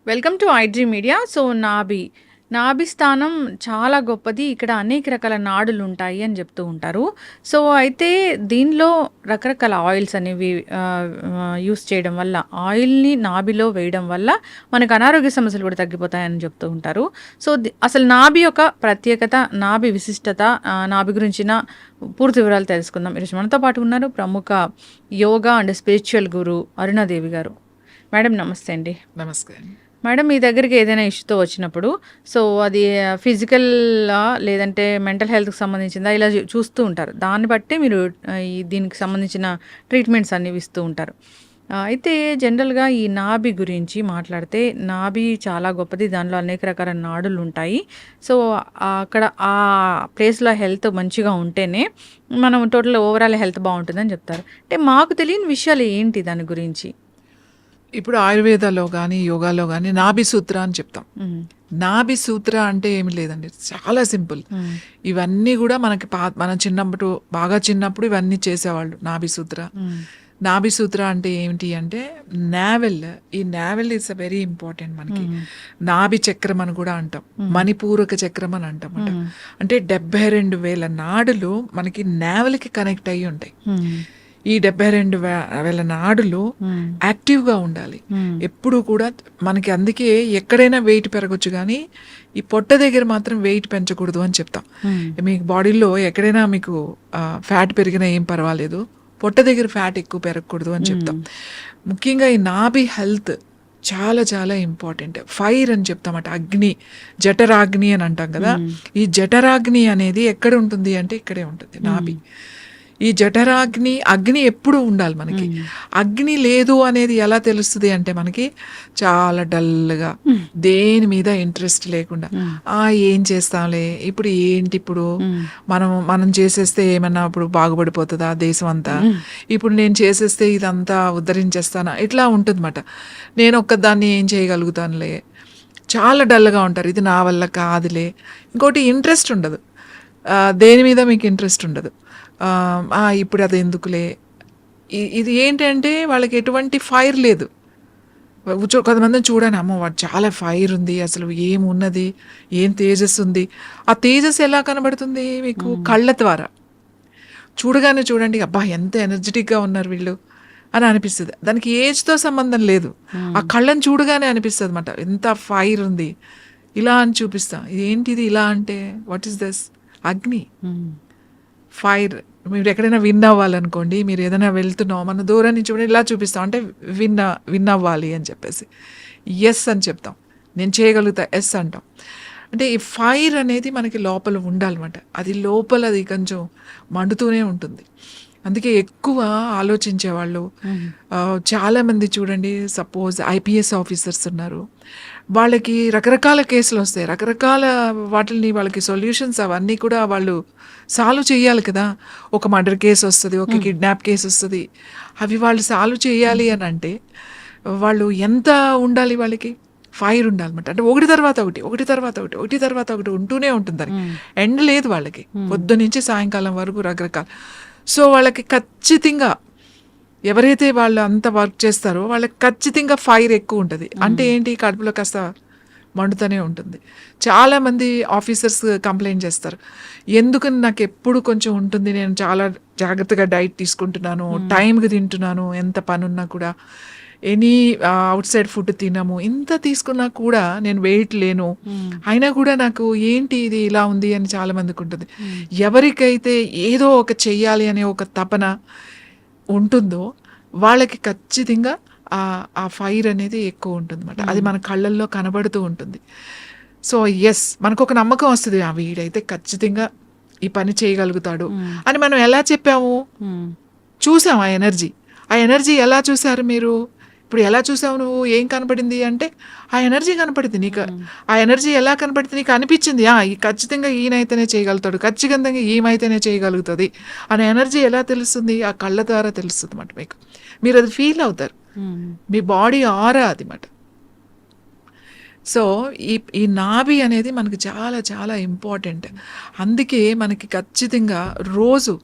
Welcome to iDream media. So నాభి స్థానం చాలా గొప్పది. ఇక్కడ అనేక రకాల నాడులు ఉంటాయి అని చెప్తూ ఉంటారు. సో అయితే దీనిలో రకరకాల ఆయిల్స్ అనేవి యూస్ చేయడం వల్ల, ఆయిల్ని నాభిలో వేయడం వల్ల మనకు అనారోగ్య సమస్యలు కూడా తగ్గిపోతాయని చెప్తూ ఉంటారు. సో అసలు నాభి యొక్క ప్రత్యేకత, నాభి విశిష్టత, నాభి గురించిన పూర్తి వివరాలు తెలుసుకుందాం. ఈరోజు మనతో పాటు ఉన్నారు ప్రముఖ యోగా అండ్ స్పిరిచువల్ గురు అరుణాదేవి గారు. మేడం నమస్తే అండి. నమస్తే. మేడం, మీ దగ్గరికి ఏదైనా ఇష్యూతో వచ్చినప్పుడు సో అది ఫిజికల్లా లేదంటే మెంటల్ హెల్త్కి సంబంధించిందా ఇలా చూస్తూ ఉంటారు. దాన్ని బట్టి మీరు దీనికి సంబంధించిన ట్రీట్మెంట్స్ అన్ని ఇస్తూ ఉంటారు. అయితే జనరల్గా ఈ నాభి గురించి మాట్లాడితే, నాభి చాలా గొప్పది. దానిలో అనేక రకాల నాడులు ఉంటాయి. సో అక్కడ ఆ ప్లేస్లో హెల్త్ మంచిగా ఉంటేనే మనం టోటల్ ఓవరాల్ హెల్త్ బాగుంటుందని చెప్తారు. అంటే మాకు తెలియని విషయాలు ఏంటి దాని గురించి? ఇప్పుడు ఆయుర్వేదాలో కానీ యోగాలో కానీ నాభి సూత్ర అని చెప్తాం. నాభి సూత్ర అంటే ఏమి లేదండి, చాలా సింపుల్. ఇవన్నీ కూడా మనకి మనం బాగా చిన్నప్పుడు ఇవన్నీ చేసేవాళ్ళు. నాభి సూత్ర అంటే ఏమిటి అంటే నావెల్. ఈ navel is a very important మనకి. నాభి చక్రం అని కూడా అంటాం, మణిపూరక చక్రం అని అంటాం. అంటే 72,000 నాడులు మనకి నావెల్కి కనెక్ట్ అయ్యి ఉంటాయి. ఈ 72,000 నాడులు యాక్టివ్గా ఉండాలి ఎప్పుడు కూడా మనకి. అందుకే ఎక్కడైనా వెయిట్ పెరగచ్చు, కానీ ఈ పొట్ట దగ్గర మాత్రం వెయిట్ పెంచకూడదు అని చెప్తాం. మీకు బాడీలో ఎక్కడైనా మీకు ఫ్యాట్ పెరిగినా ఏం పర్వాలేదు, పొట్ట దగ్గర ఫ్యాట్ ఎక్కువ పెరగకూడదు అని చెప్తాం. ముఖ్యంగా ఈ నాభి హెల్త్ చాలా చాలా ఇంపార్టెంట్. ఫైర్ అని చెప్తామట, అగ్ని, జఠరాగ్ని అని అంటాం కదా. ఈ జఠరాగ్ని అనేది ఎక్కడ ఉంటుంది అంటే ఇక్కడే ఉంటుంది, నాభి. ఈ అగ్ని ఎప్పుడు ఉండాలి మనకి. అగ్ని లేదు అనేది ఎలా తెలుస్తుంది అంటే మనకి చాలా డల్గా, దేని మీద ఇంట్రెస్ట్ లేకుండా, ఏం చేస్తాంలే, ఇప్పుడు ఏంటి, ఇప్పుడు మనం చేసేస్తే ఏమన్నా ఇప్పుడు బాగుపడిపోతుందా దేశం అంతా, ఇప్పుడు నేను చేసేస్తే ఇదంతా ఉద్ధరించేస్తానా, ఇట్లా ఉంటుందన్నమాట. నేను ఒక్కదాన్ని ఏం చేయగలుగుతానులే, చాలా డల్గా ఉంటారు. ఇది నా వల్ల కాదులే. ఇంకోటి ఇంట్రెస్ట్ ఉండదు, దేని మీద మీకు ఇంట్రెస్ట్ ఉండదు. ఇప్పుడు అది ఎందుకులే. ఇది ఏంటంటే వాళ్ళకి ఎటువంటి ఫైర్ లేదు. కొంతమందిని చూడండి, అమ్మ వాడు చాలా ఫైర్ ఉంది, అసలు ఏమున్నది, ఏం తేజస్సు ఉంది. ఆ తేజస్సు ఎలా కనబడుతుంది మీకు? కళ్ళ ద్వారా చూడగానే చూడండి, అబ్బా ఎంత ఎనర్జెటిక్గా ఉన్నారు వీళ్ళు అని అనిపిస్తుంది. దానికి ఏజ్తో సంబంధం లేదు, ఆ కళ్ళని చూడగానే అనిపిస్తుంది అన్నమాట, ఎంత ఫైర్ ఉంది, ఇలా అని చూపిస్తాం. ఏంటిది ఇలా అంటే, వాట్ ఈస్ దిస్? అగ్ని, ఫైర్. మీరు ఎక్కడైనా విన్ అవ్వాలనుకోండి, మీరు ఏదైనా వెళ్తున్నాం, మన దూరం నుంచి కూడా ఇలా చూపిస్తాం, అంటే విన్ అవ్వాలి అని చెప్పేసి ఎస్ అని చెప్తాం. నేను చేయగలుగుతా, ఎస్ అంటాం. అంటే ఈ ఫైర్ అనేది మనకి లోపల ఉండాలన్నమాట. అది లోపల అది కొంచెం మండుతూనే ఉంటుంది. అందుకే ఎక్కువ ఆలోచించేవాళ్ళు చాలామంది చూడండి, సపోజ్ ఐపీఎస్ ఆఫీసర్స్ ఉన్నారు, వాళ్ళకి రకరకాల కేసులు వస్తాయి, రకరకాల వాటిని వాళ్ళకి సొల్యూషన్స్ అవన్నీ కూడా వాళ్ళు సాల్వ్ చేయాలి కదా. ఒక మర్డర్ కేసు వస్తుంది, ఒక కిడ్నాప్ కేసు వస్తుంది, అవి వాళ్ళు సాల్వ్ చేయాలి అని అంటే వాళ్ళు ఎంత ఉండాలి, వాళ్ళకి ఫైర్ ఉండాలన్నమాట. అంటే ఒకటి తర్వాత ఒకటి ఉంటూనే ఉంటుంది, దానికి ఎండ్ లేదు వాళ్ళకి, పొద్దు నుంచి సాయంకాలం వరకు రకరకాల. సో వాళ్ళకి ఖచ్చితంగా ఎవరైతే వాళ్ళు అంత వర్క్ చేస్తారో వాళ్ళకి ఖచ్చితంగా ఫైర్ ఎక్కువ ఉంటుంది. అంటే ఏంటి, కడుపులో కాస్త మండుతూనే ఉంటుంది. చాలామంది ఆఫీసర్స్ కంప్లైంట్ చేస్తారు, ఎందుకని నాకు ఎప్పుడు కొంచెం ఉంటుంది, నేను చాలా జాగ్రత్తగా డైట్ తీసుకుంటున్నాను, టైంకి తింటున్నాను, ఎంత పని ఉన్నా కూడా, ఎనీ అవుట్ సైడ్ ఫుడ్ తినము, ఇంత తీసుకున్నా కూడా నేను వెయిట్ లేను, అయినా కూడా నాకు ఏంటి ఇది ఇలా ఉంది అని చాలా మందికి ఉంటుంది. ఎవరికైతే ఏదో ఒక చెయ్యాలి అనే ఒక తపన ఉంటుందో వాళ్ళకి ఖచ్చితంగా ఆ ఫైర్ అనేది ఎక్కువ ఉంటుంది అన్నమాట. అది మన కళ్ళల్లో కనబడుతూ ఉంటుంది. సో ఎస్, మనకు ఒక నమ్మకం వస్తుంది, వీడైతే ఖచ్చితంగా ఈ పని చేయగలుగుతాడు అని. మనం ఎలా చెప్పాము, చూసాం ఆ ఎనర్జీ ఎలా చూసారు మీరు? ఇప్పుడు ఎలా చూసావు నువ్వు? ఏం కనపడింది అంటే ఆ ఎనర్జీ కనపడింది నీకు. ఆ ఎనర్జీ ఎలా కనపడింది నీకు? అనిపించింది, ఖచ్చితంగా ఈయనైతేనే చేయగలుగుతాడు, ఖచ్చితంగా ఈమైతేనే చేయగలుగుతుంది అనే ఎనర్జీ ఎలా తెలుస్తుంది? ఆ కళ్ళ ద్వారా తెలుస్తుంది అన్నమాట మీకు. మీరు అది ఫీల్ అవుతారు, మీ బాడీ ఆరా అది మాట. సో ఈ నాభి అనేది మనకి చాలా చాలా ఇంపార్టెంట్. అందుకే మనకి ఖచ్చితంగా రోజు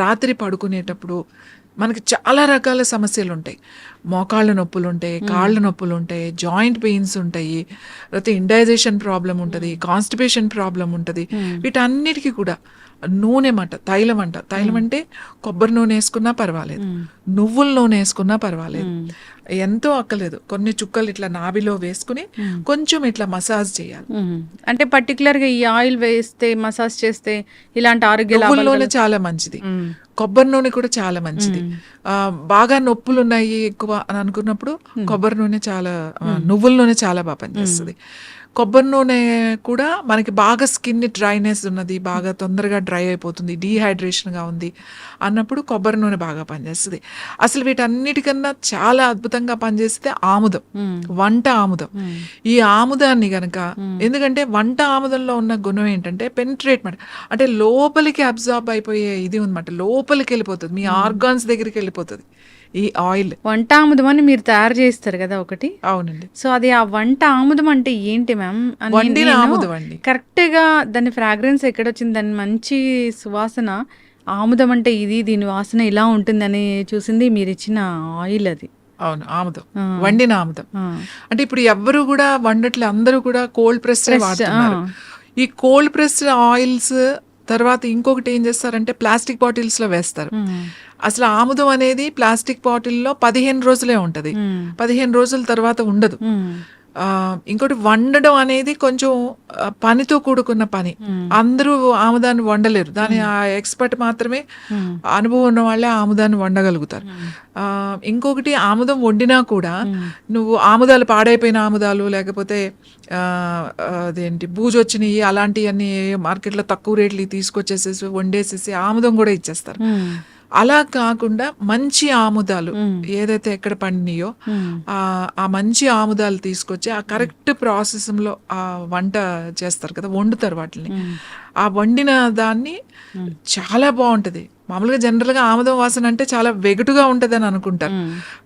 రాత్రి పడుకునేటప్పుడు మనకి చాలా రకాల సమస్యలు ఉంటాయి. మోకాళ్ళ నొప్పులు ఉంటాయి, కాళ్ళ నొప్పులు ఉంటాయి, జాయింట్ పెయిన్స్ ఉంటాయి, లేకపోతే ఇండైజేషన్ ప్రాబ్లం ఉంటుంది, కాన్స్టిపేషన్ ప్రాబ్లం ఉంటుంది. వీటన్నిటికీ కూడా నూనె తైలం అంటే కొబ్బరి నూనె వేసుకున్నా పర్వాలేదు, నువ్వుల నూనె వేసుకున్నా పర్వాలేదు, ఎంతో అక్కలేదు. కొన్ని చుక్కలు ఇట్లా నాభిలో వేసుకుని కొంచెం ఇట్లా మసాజ్ చేయాలి. అంటే పర్టికులర్ గా ఈ ఆయిల్ వేస్తే మసాజ్ చేస్తే ఇలాంటి ఆరోగ్య నువ్వుల నూనె చాలా మంచిది, కొబ్బరి నూనె కూడా చాలా మంచిది. బాగా నొప్పులు ఉన్నాయి ఎక్కువ అని అనుకున్నప్పుడు కొబ్బరి నూనె చాలా, నువ్వుల నూనె చాలా బాగా పనిచేస్తుంది. కొబ్బరి నూనె కూడా మనకి బాగా స్కిన్ డ్రైనెస్ ఉన్నది, బాగా తొందరగా డ్రై అయిపోతుంది, డీహైడ్రేషన్గా ఉంది అన్నప్పుడు కొబ్బరి నూనె బాగా పనిచేస్తుంది. అసలు వీటన్నిటికన్నా చాలా అద్భుతంగా పనిచేస్తే ఆముదం, వంట ఆముదం. ఈ ఆముదాన్ని గనక, ఎందుకంటే వంట ఆముదంలో ఉన్న గుణం ఏంటంటే పెనిట్రేట్ అంటే లోపలికి అబ్జార్బ్ అయిపోయే ఇది ఉందన్నమాట, లోపలికి వెళ్ళిపోతుంది, మీ ఆర్గాన్స్ దగ్గరికి వెళ్ళిపోతుంది ఈ ఆయిల్. వంట ఆముదం అని మీరు తయారు చేస్తారు కదా ఒకటి? అవునండి. సో అది ఆ వంట ఆముదం అంటే ఏంటి మ్యామ్? వండిన ఆముదం అండి. కరెక్ట్ గా దాని ఫ్రాగ్రెన్స్ ఎక్కడొచ్చింది, దాని మంచి సువాసన, ఆముదం అంటే ఇది, దీని వాసన ఇలా ఉంటుందని చూసింది మీరు ఇచ్చిన ఆయిల్ అది. అవును, ఆముదం, వండిన ఆముదం. అంటే ఇప్పుడు ఎవ్వరు కూడా వండట్లే, అందరూ కూడా కోల్డ్ ప్రెస్డ్ వాడుతున్నారు. ఈ కోల్డ్ ప్రెస్డ్ ఆయిల్స్ తర్వాత ఇంకొకటి ఏం చేస్తారంటే ప్లాస్టిక్ బాటిల్స్ లో వేస్తారు. అసలు ఆముదం అనేది ప్లాస్టిక్ బాటిల్లో 15 రోజులే ఉంటది, 15 రోజుల తర్వాత ఉండదు. ఇంకోటి వండడం అనేది కొంచెం పనితో కూడుకున్న పని, అందరూ ఆముదాన్ని వండలేరు, దాని ఆ ఎక్స్పర్ట్ మాత్రమే, అనుభవం ఉన్న వాళ్ళే ఆముదాన్ని వండగలుగుతారు. ఇంకొకటి ఆముదం వండినా కూడా నువ్వు ఆముదాలు పాడైపోయిన ఆముదాలు, లేకపోతే అదేంటి బూజొచ్చినాయి అలాంటివన్నీ మార్కెట్లో తక్కువ రేట్లు తీసుకొచ్చేసేసి వండేసేసి ఆముదం కూడా ఇచ్చేస్తారు. అలా కాకుండా మంచి ఆముదాలు ఏదైతే ఎక్కడ పండినాయో ఆ మంచి ఆముదాలు తీసుకొచ్చి ఆ కరెక్ట్ ప్రాసెస్లో ఆ వంట చేస్తారు కదా, వండుతారు వాటిని. ఆ వండిన దాన్ని చాలా బాగుంటది. మామూలుగా జనరల్గా ఆముదం వాసన అంటే చాలా వెగటుగా ఉంటుంది అని అనుకుంటారు.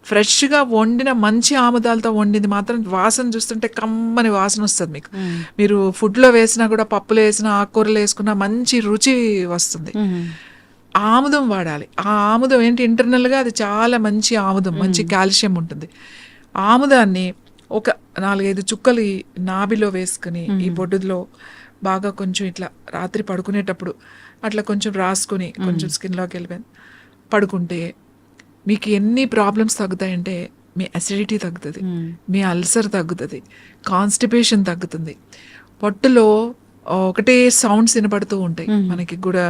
ఫ్రెష్గా వండిన మంచి ఆముదాలతో వండింది మాత్రం వాసన చూస్తుంటే కమ్మని వాసన వస్తుంది మీకు. మీరు ఫుడ్లో వేసినా కూడా, పప్పులో వేసినా, ఆకుకూరలు వేసుకున్నా మంచి రుచి వస్తుంది. ఆముదం వాడాలి. ఆ ఆముదం ఏంటి, ఇంటర్నల్గా అది చాలా మంచి ఆముదం, మంచి కాల్షియం ఉంటుంది. ఆముదాన్ని ఒక 4-5 చుక్కలు ఈ నాభిలో వేసుకుని ఈ బొడ్డులో బాగా కొంచెం ఇట్లా రాత్రి పడుకునేటప్పుడు అట్లా కొంచెం రాసుకుని కొంచెం స్కిన్లోకి వెళ్ళిపోయి పడుకుంటే మీకు ఎన్ని ప్రాబ్లమ్స్ తగ్గుతాయంటే, మీ అసిడిటీ తగ్గుతుంది, మీ అల్సర్ తగ్గుతుంది, కాన్స్టిపేషన్ తగ్గుతుంది. పొట్టులో ఒకటే సౌండ్స్ వినపడుతూ ఉంటాయి మనకి కూడా,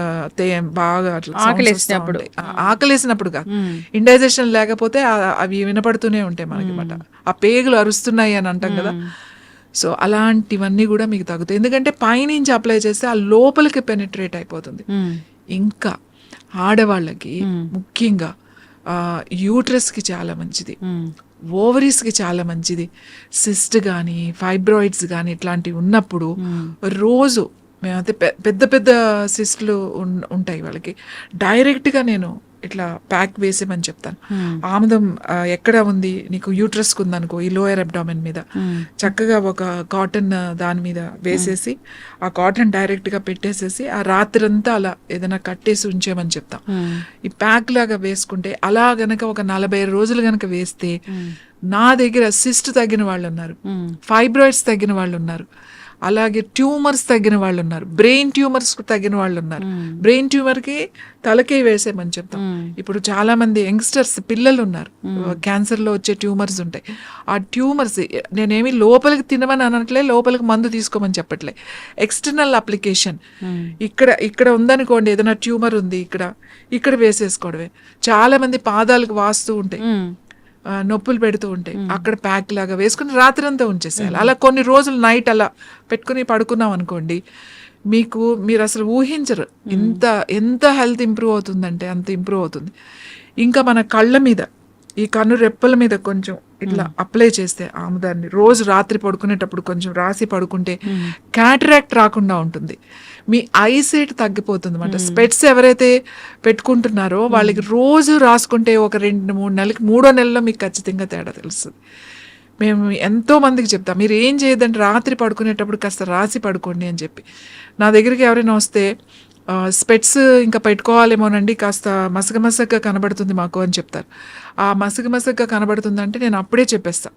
బాగా ఆకలేసినప్పుడు కాదు, ఇండైజెషన్ లేకపోతే అవి వినపడుతూనే ఉంటాయి మనకి మాట, ఆ పేగులు అరుస్తున్నాయి అని అంటాం కదా. సో అలాంటివన్నీ కూడా మీకు తగ్గుతాయి, ఎందుకంటే పైనుంచి అప్లై చేస్తే ఆ లోపలికి పెనిట్రేట్ అయిపోతుంది. ఇంకా ఆడవాళ్ళకి ముఖ్యంగా యూట్రస్కి చాలా మంచిది, ఓవరీస్కి చాలా మంచిది. సిస్ట్ కానీ ఫైబ్రాయిడ్స్ కానీ ఇట్లాంటివి ఉన్నప్పుడు రోజు మేమైతే పెద్ద పెద్ద సిస్ట్లు ఉంటాయి వాళ్ళకి, డైరెక్ట్గా నేను ఇట్లా ప్యాక్ వేసేమని చెప్తాను. ఆముదం ఎక్కడ ఉంది నీకు, యూట్రస్కి ఉందనుకో, ఈ లోయర్ అబ్డామెన్ మీద చక్కగా ఒక కాటన్ దాని మీద వేసేసి ఆ కాటన్ డైరెక్ట్గా పెట్టేసేసి ఆ రాత్రంతా అలా ఏదైనా కట్టేసి ఉంచేమని చెప్తాం. ఈ ప్యాక్ లాగా వేసుకుంటే అలా గనక ఒక 40 రోజులు గనక వేస్తే, నా దగ్గర సిస్ట్ తగ్గిన వాళ్ళు ఉన్నారు, ఫైబ్రాయిడ్స్ తగ్గిన వాళ్ళు ఉన్నారు, అలాగే ట్యూమర్స్ తగ్గిన వాళ్ళు ఉన్నారు, బ్రెయిన్ ట్యూమర్స్ తగ్గిన వాళ్ళు ఉన్నారు. బ్రెయిన్ ట్యూమర్కి తలకే వేసేమని చెప్తాం. ఇప్పుడు చాలా మంది యంగ్స్టర్స్ పిల్లలు ఉన్నారు, క్యాన్సర్లో వచ్చే ట్యూమర్స్ ఉంటాయి. ఆ ట్యూమర్స్ నేనేమి లోపలికి తినమని అనట్లే, లోపలికి మందు తీసుకోమని చెప్పట్లే, ఎక్స్టర్నల్ అప్లికేషన్. ఇక్కడ ఉందనుకోండి, ఏదైనా ట్యూమర్ ఉంది ఇక్కడ వేసేసుకోవడమే. చాలా మంది పాదాలకు వాస్తూ ఉంటాయి, నొప్పులు పెడుతూ ఉంటాయి, అక్కడ ప్యాక్ లాగా వేసుకుని రాత్రి అంతా ఉంచేసేయాలి. అలా కొన్ని రోజులు నైట్ అలా పెట్టుకుని పడుకున్నాం అనుకోండి, మీరు అసలు ఊహించరు ఎంత హెల్త్ ఇంప్రూవ్ అవుతుందంటే అంత ఇంప్రూవ్ అవుతుంది. ఇంకా మన కళ్ళ మీద, ఈ కన్ను రెప్పల మీద కొంచెం ఇట్లా అప్లై చేస్తే ఆముదాన్ని రోజు రాత్రి పడుకునేటప్పుడు కొంచెం రాసి పడుకుంటే క్యాటరాక్ట్ రాకుండా ఉంటుంది, మీ ఐసైట్ తగ్గిపోతుంది అన్నమాట. స్పెట్స్ ఎవరైతే పెట్టుకుంటున్నారో వాళ్ళకి రోజు రాసుకుంటే ఒక 2-3 నెలలకి, 3వ నెలలో మీకు ఖచ్చితంగా తేడా తెలుస్తుంది. మేము ఎంతో మందికి చెప్తాం, మీరు ఏం చేయదంటే రాత్రి పడుకునేటప్పుడు కాస్త రాసి పడుకోండి అని చెప్పి. నా దగ్గరికి ఎవరైనా వస్తే స్పెట్స్ ఇంకా పెట్టుకోవాలేమోనండి, కాస్త మసగగా కనబడుతుంది మాకు అని చెప్తారు. ఆ మసగగా కనబడుతుందంటే నేను అప్పుడే చెప్పేస్తా,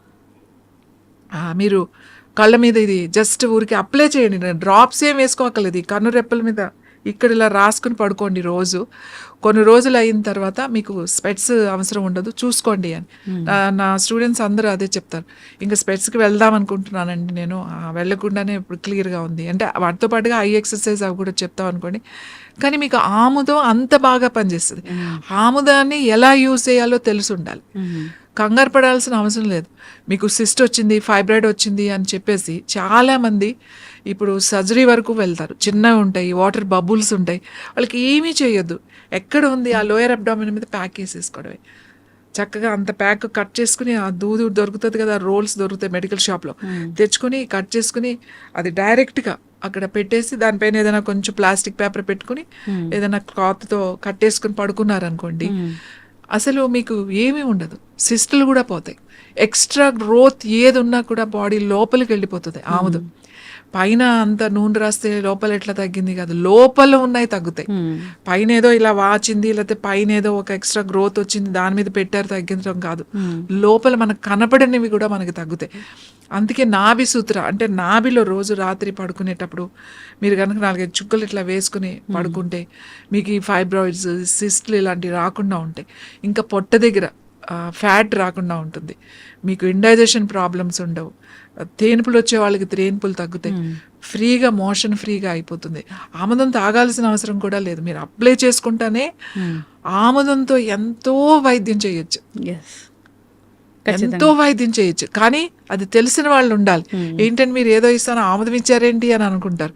మీరు కళ్ళ మీద ఇది జస్ట్ ఊరికి అప్లై చేయండి, డ్రాప్స్ ఏం వేసుకోకలేదు, ఈ కన్ను రెప్పల మీద ఇక్కడ ఇలా రాసుకుని పడుకోండి రోజు. కొన్ని రోజులు అయిన తర్వాత మీకు స్పెట్స్ అవసరం ఉండదు, చూసుకోండి అని. నా స్టూడెంట్స్ అందరూ అదే చెప్తారు. ఇంకా స్పెట్స్కి వెళ్దాం అనుకుంటున్నానండి నేను, వెళ్ళకుండానే ఇప్పుడు క్లియర్గా ఉంది అంటే. వాటితో పాటుగా ఐ ఎక్సర్సైజ్ అవి కూడా చెప్తాం అనుకోండి. కానీ మీకు ఆముదం అంత బాగా పనిచేస్తుంది. ఆముదాన్ని ఎలా యూజ్ చేయాలో తెలిసి ఉండాలి. కంగారు పడాల్సిన అవసరం లేదు. మీకు సిస్ట్ వచ్చింది, ఫైబ్రాయిడ్ వచ్చింది అని చెప్పేసి చాలామంది ఇప్పుడు సర్జరీ వరకు వెళ్తారు. చిన్నవి ఉంటాయి, వాటర్ బబుల్స్ ఉంటాయి, వాళ్ళకి ఏమీ చేయొద్దు. ఎక్కడ ఉంది ఆ లోయర్ అబ్డామిన్ మీద ప్యాక్ వేసేసుకోవడమే. చక్కగా అంత ప్యాక్ కట్ చేసుకుని, ఆ దూదు దొరుకుతుంది కదా, రోల్స్ దొరుకుతాయి మెడికల్ షాప్లో, తెచ్చుకుని కట్ చేసుకుని అది డైరెక్ట్గా అక్కడ పెట్టేసి దానిపైన ఏదైనా కొంచెం ప్లాస్టిక్ పేపర్ పెట్టుకుని ఏదైనా క్లాత్తో కట్టేసుకుని పడుకున్నారనుకోండి, అసలు మీకు ఏమీ ఉండదు. సిస్టులు కూడా పోతాయి. ఎక్స్ట్రా గ్రోత్ ఏది ఉన్నా కూడా బాడీ లోపలికి వెళ్ళిపోతుంది. ఆముదం పైన అంత నూనె రాస్తే లోపల ఎట్లా తగ్గింది కాదు, లోపల ఉన్నాయి తగ్గుతాయి. పైన ఏదో ఇలా వాచింది, లేకపోతే పైన ఏదో ఒక ఎక్స్ట్రా గ్రోత్ వచ్చింది దాని మీద పెట్టారు తగ్గించడం కాదు, లోపల మనకు కనపడనివి కూడా మనకి తగ్గుతాయి. అందుకే నాభి సూత్ర అంటే నాభిలో రోజు రాత్రి పడుకునేటప్పుడు మీరు కనుక 4-5 చుక్కలు ఇట్లా వేసుకుని పడుకుంటే మీకు ఈ ఫైబ్రాయిడ్స్, సిస్ట్లు ఇలాంటివి రాకుండా ఉంటాయి. ఇంకా పొట్ట దగ్గర ఫ్యాట్ రాకుండా ఉంటుంది. మీకు ఇండైజెషన్ ప్రాబ్లమ్స్ ఉండవు. తేనుపులు వచ్చే వాళ్ళకి తేనుపులు తగ్గుతాయి. ఫ్రీగా మోషన్ ఫ్రీగా అయిపోతుంది. ఆముదం తాగాల్సిన అవసరం కూడా లేదు. మీరు అప్లై చేసుకుంటానే ఆముదంతో ఎంతో వైద్యం చేయొచ్చు, ఎంతో వైద్యం చేయొచ్చు. కానీ అది తెలిసిన వాళ్ళు ఉండాలి. ఏంటంటే మీరు ఏదో ఇస్తాను ఆముదం ఇచ్చారేంటి అని అనుకుంటారు.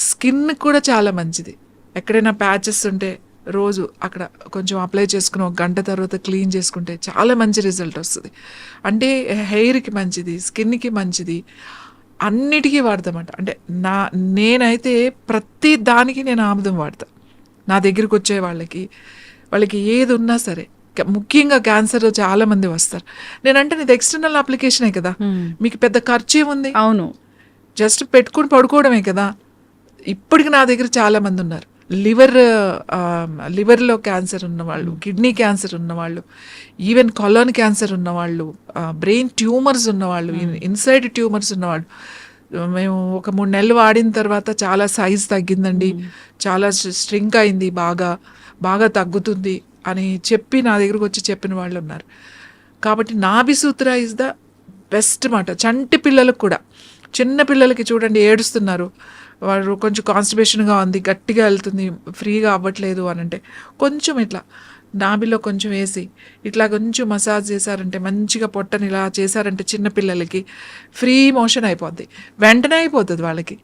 స్కిన్ కూడా చాలా మంచిది. ఎక్కడైనా ప్యాచెస్ ఉంటే రోజు అక్కడ కొంచెం అప్లై చేసుకుని 1 గంట తర్వాత క్లీన్ చేసుకుంటే చాలా మంచి రిజల్ట్ వస్తుంది. అంటే హెయిర్కి మంచిది, స్కిన్కి మంచిది, అన్నిటికీ వాడతామంట. అంటే నేనైతే ప్రతి దానికి నేను ఆముదం వాడతా. నా దగ్గరికి వచ్చే వాళ్ళకి ఏది ఉన్నా సరే, ముఖ్యంగా క్యాన్సర్ చాలా మంది వస్తారు. నేనంటే ఇది ఎక్స్టర్నల్ అప్లికేషనే కదా, మీకు పెద్ద ఖర్చు ఏముంది? అవును, జస్ట్ పెట్టుకుని పడుకోవడమే కదా. ఇప్పటికి నా దగ్గర చాలా మంది ఉన్నారు. లివర్లో క్యాన్సర్ ఉన్నవాళ్ళు, కిడ్నీ క్యాన్సర్ ఉన్నవాళ్ళు, ఈవెన్ కొలాన్ క్యాన్సర్ ఉన్నవాళ్ళు, బ్రెయిన్ ట్యూమర్స్ ఉన్నవాళ్ళు, ఇన్సైడ్ ట్యూమర్స్ ఉన్నవాళ్ళు. మేము ఒక 3 నెలలు వాడిన తర్వాత చాలా సైజ్ తగ్గిందండి, చాలా స్ట్రింక్ అయింది, బాగా తగ్గుతుంది అని చెప్పి నా దగ్గరకు వచ్చి చెప్పిన వాళ్ళు ఉన్నారు. కాబట్టి నాభి సూత్ర ఇస్ ద బెస్ట్ మాట. చంటి పిల్లలకు కూడా, చిన్న పిల్లలకి చూడండి ఏడుస్తున్నారు, వాడు కొంచెం కాన్స్టిపేషన్గా ఉంది, గట్టిగా వెళ్తుంది, ఫ్రీగా అవ్వట్లేదు అని అంటే కొంచెం ఇట్లా నాభిలో కొంచెం వేసి ఇట్లా కొంచెం మసాజ్ చేశారంటే, మంచిగా పొట్టని ఇలా చేశారంటే చిన్నపిల్లలకి ఫ్రీ మోషన్ అయిపోద్ది. వెంటనే అయిపోతుంది వాళ్ళకి.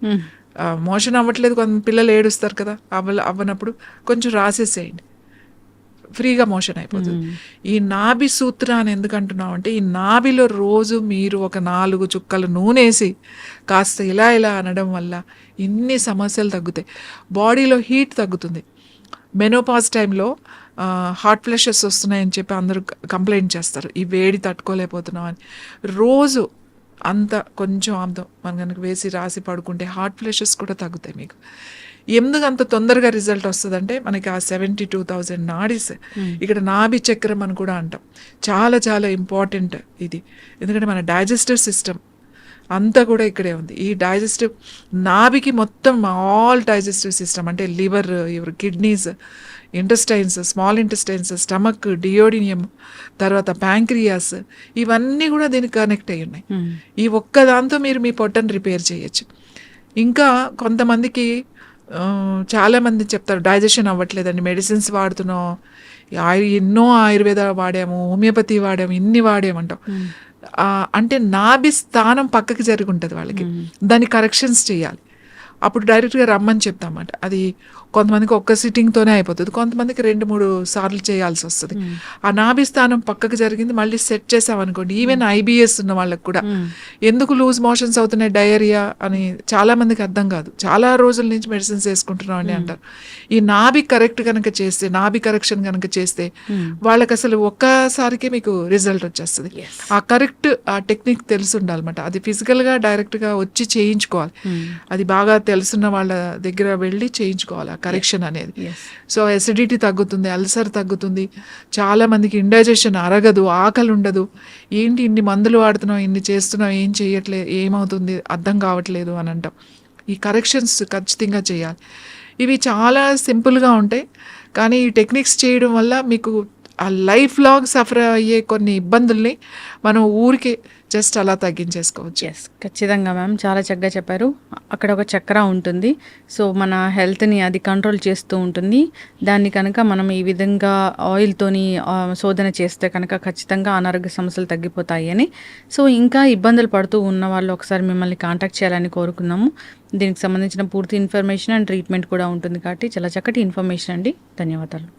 మోషన్ అవ్వట్లేదు, కొంత పిల్లలు ఏడుస్తారు కదా, అవ్వనప్పుడు కొంచెం రాసేసేయండి, ఫ్రీగా మోషన్ అయిపోతుంది. ఈ నాభి సూత్ర అని ఎందుకు అంటున్నాం అంటే, ఈ నాభిలో రోజు మీరు ఒక 4 చుక్కలు నూనె వేసి కాస్త ఇలా అనడం వల్ల ఇన్ని సమస్యలు తగ్గుతాయి. బాడీలో హీట్ తగ్గుతుంది. మెనోపాజ్ టైంలో హాట్ ఫ్లషెస్ వస్తున్నాయని చెప్పి అందరూ కంప్లైంట్ చేస్తారు, ఈ వేడి తట్టుకోలేకపోతున్నాం అని. రోజు అంత కొంచెం ఆముదం మనం కనుక వేసి రాసి పడుకుంటే హాట్ ఫ్లషెస్ కూడా తగ్గుతాయి మీకు. ఎందుకు అంత తొందరగా రిజల్ట్ వస్తుందంటే, మనకి ఆ 72,000 నాడీస్, ఇక్కడ నాభి చక్రం అని కూడా అంటాం, చాలా చాలా ఇంపార్టెంట్ ఇది. ఎందుకంటే మన డైజెస్టివ్ సిస్టమ్ అంతా కూడా ఇక్కడే ఉంది. ఈ డైజెస్టివ్ నాభికి మొత్తం ఆల్ డైజెస్టివ్ సిస్టమ్ అంటే liver, kidneys, intestines, small intestines, stomach, duodenum, తర్వాత ప్యాంక్రియాస్, ఇవన్నీ కూడా దీనికి కనెక్ట్ అయ్యి ఉన్నాయి. ఈ ఒక్కదాంతో మీరు మీ పొట్టను రిపేర్ చేయొచ్చు. ఇంకా కొంతమందికి చాలామంది చెప్తారు డైజెషన్ అవ్వట్లేదండి, మెడిసిన్స్ వాడుతున్నాం, ఎన్నో ఆయుర్వేద వాడాము, హోమియోపతి వాడాము, ఇన్ని వాడామంటాం. అంటే నాభి స్థానం పక్కకి జరిగి ఉంటుంది వాళ్ళకి, దాన్ని కరెక్షన్స్ చేయాలి. అప్పుడు డైరెక్ట్గా రమ్మని చెప్తామన్నమాట. అది కొంతమందికి ఒక్క సిట్టింగ్తోనే అయిపోతుంది, కొంతమందికి 2-3 సార్లు చేయాల్సి వస్తుంది. ఆ నాభి స్థానం పక్కకు జరిగింది మళ్ళీ సెట్ చేసామనుకోండి, ఈవెన్ ఐబిఎస్ ఉన్న వాళ్ళకి కూడా ఎందుకు లూజ్ మోషన్స్ అవుతున్నాయి, డయేరియా అని చాలా మందికి అర్థం కాదు. చాలా రోజుల నుంచి మెడిసిన్స్ వేసుకుంటున్నాం అని అంటారు. ఈ నాభి కరెక్ట్ కనుక చేస్తే, నాభి కరెక్షన్ కనుక చేస్తే వాళ్ళకి అసలు ఒక్కసారికే మీకు రిజల్ట్ వచ్చేస్తుంది. ఆ కరెక్ట్ ఆ టెక్నిక్ తెలిసి ఉండాలన్నమాట. అది ఫిజికల్గా డైరెక్ట్గా వచ్చి చేయించుకోవాలి. అది బాగా తెలుసున్న వాళ్ళ దగ్గర వెళ్ళి చేయించుకోవాలి. కరెక్షన్ అనేది. ఎస్. సో ఎసిడిటీ తగ్గుతుంది, అల్సర్ తగ్గుతుంది, చాలా మందికి ఇండైజెషన్ అరగదు, ఆకలి ఉండదు, ఏంటి ఇన్ని మందులు వాడుతున్నావు, ఇన్ని చేస్తున్నావు, ఏం చేయట్లేదు, ఏమవుతుంది అర్థం కావట్లేదు అని అంటాం. ఈ కరెక్షన్స్ ఖచ్చితంగా చేయాలి. ఇవి చాలా సింపుల్గా ఉంటాయి, కానీ ఈ టెక్నిక్స్ చేయడం వల్ల మీకు ఆ లైఫ్ లాంగ్ సఫర్ అయ్యే కొన్ని ఇబ్బందుల్ని మనం ఊరికే జస్ట్ అలా తగ్గించేసుకోవచ్చు. ఎస్, ఖచ్చితంగా మ్యామ్, చాలా చక్కగా చెప్పారు. అక్కడ ఒక చక్ర ఉంటుంది, సో మన హెల్త్ని అది కంట్రోల్ చేస్తూ ఉంటుంది. దాన్ని కనుక మనం ఈ విధంగా ఆయిల్తోని శోధన చేస్తే కనుక ఖచ్చితంగా అనారోగ్య సమస్యలు తగ్గిపోతాయి అని. సో ఇంకా ఇబ్బందులు పడుతూ ఉన్న వాళ్ళు ఒకసారి మిమ్మల్ని కాంటాక్ట్ చేయాలని కోరుకున్నాము. దీనికి సంబంధించిన పూర్తి ఇన్ఫర్మేషన్ అండ్ ట్రీట్మెంట్ కూడా ఉంటుంది కాబట్టి చాలా చక్కటి ఇన్ఫర్మేషన్ అండి. ధన్యవాదాలు.